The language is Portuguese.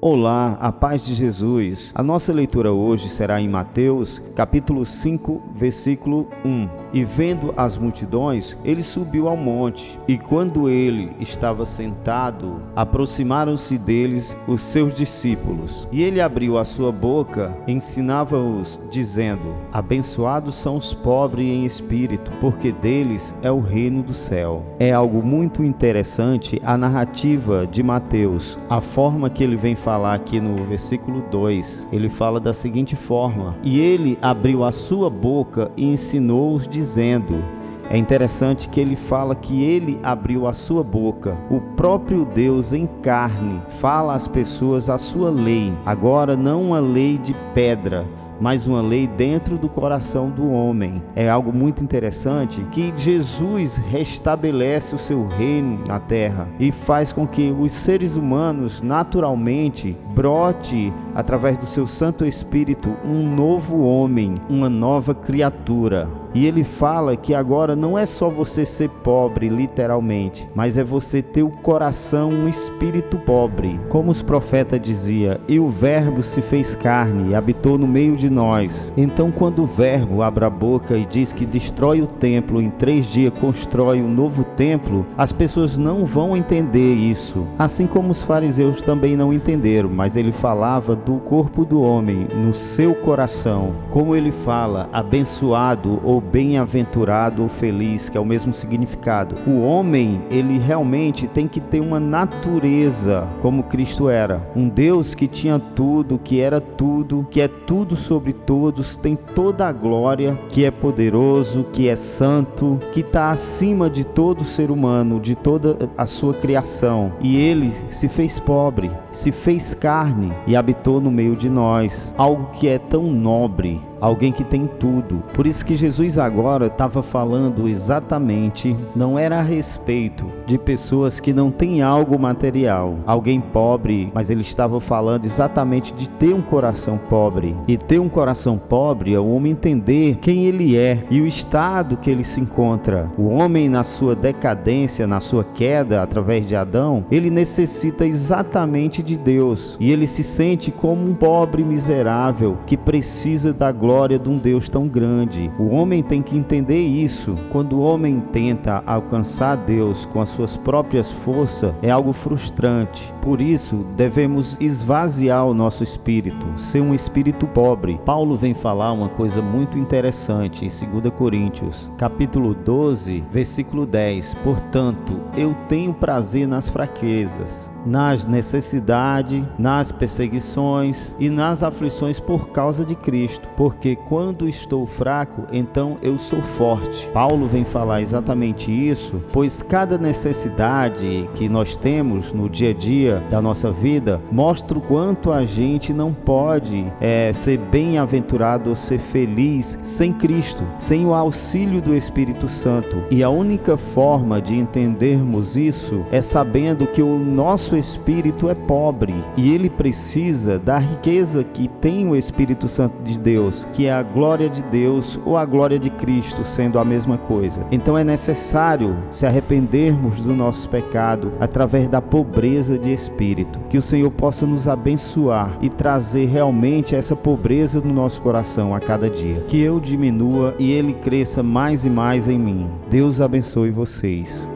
Olá, a paz de Jesus. A nossa leitura hoje será em Mateus, capítulo 5, versículo 1. E vendo as multidões, ele subiu ao monte, e quando ele estava sentado, aproximaram-se deles os seus discípulos. E ele abriu a sua boca, ensinava-os, dizendo: Abençoados são os pobres em espírito, porque deles é o reino do céu. É algo muito interessante a narrativa de Mateus, a forma que ele vem falar aqui no versículo 2, ele fala da seguinte forma: e ele abriu a sua boca e ensinou-os dizendo. É interessante que ele fala que ele abriu a sua boca. O próprio Deus em carne fala às pessoas a sua lei. Agora não uma lei de pedra, mas uma lei dentro do coração do homem. É algo muito interessante que Jesus restabelece o seu reino na terra e faz com que os seres humanos naturalmente brote através do seu Santo Espírito um novo homem, uma nova criatura. E ele fala que agora não é só você ser pobre, literalmente, mas é você ter o coração, um espírito pobre. Como os profetas diziam, e o verbo se fez carne e habitou no meio de nós. Então quando o verbo abre a boca e diz que destrói o templo, em 3 dias constrói um novo templo, as pessoas não vão entender isso. Assim como os fariseus também não entenderam, mas ele falava do corpo do homem, no seu coração. Como ele fala, abençoado ou bem-aventurado ou feliz, que é o mesmo significado. O homem, ele realmente tem que ter uma natureza como Cristo era. Um Deus que tinha tudo, que era tudo, que é tudo sobre todos, tem toda a glória, que é poderoso, que é santo, que está acima de todo ser humano, de toda a sua criação. E ele se fez pobre, se fez carne e habitou no meio de nós. Algo que é tão nobre, alguém que tem tudo. Por isso que Jesus agora estava falando exatamente, não era a respeito de pessoas que não têm algo material, alguém pobre, mas ele estava falando exatamente de ter um coração pobre. E ter um coração pobre é o homem entender quem ele é e o estado que ele se encontra. O homem, na sua decadência, na sua queda através de Adão, ele necessita exatamente de Deus. E ele se sente como um pobre miserável que precisa da glória de um Deus tão grande. O homem tem que entender isso. Quando o homem tenta alcançar Deus com as suas próprias forças, é algo frustrante. Por isso, devemos esvaziar o nosso espírito, ser um espírito pobre. Paulo vem falar uma coisa muito interessante em 2 Coríntios, capítulo 12, versículo 10. Portanto, eu tenho prazer nas fraquezas, nas necessidades, nas perseguições e nas aflições por causa de Cristo, porque quando estou fraco, então eu sou forte. Paulo vem falar exatamente isso, pois cada necessidade que nós temos no dia a dia da nossa vida mostra o quanto a gente não pode ser bem-aventurado ou ser feliz sem Cristo, sem o auxílio do Espírito Santo. E a única forma de entendermos isso é sabendo que o nosso espírito é pobre e ele precisa da riqueza que tem o Espírito Santo de Deus, que é a glória de Deus ou a glória de Cristo, sendo a mesma coisa. Então é necessário se arrependermos do nosso pecado através da pobreza de espírito. Que o Senhor possa nos abençoar e trazer realmente essa pobreza no nosso coração a cada dia. Que eu diminua e Ele cresça mais e mais em mim. Deus abençoe vocês.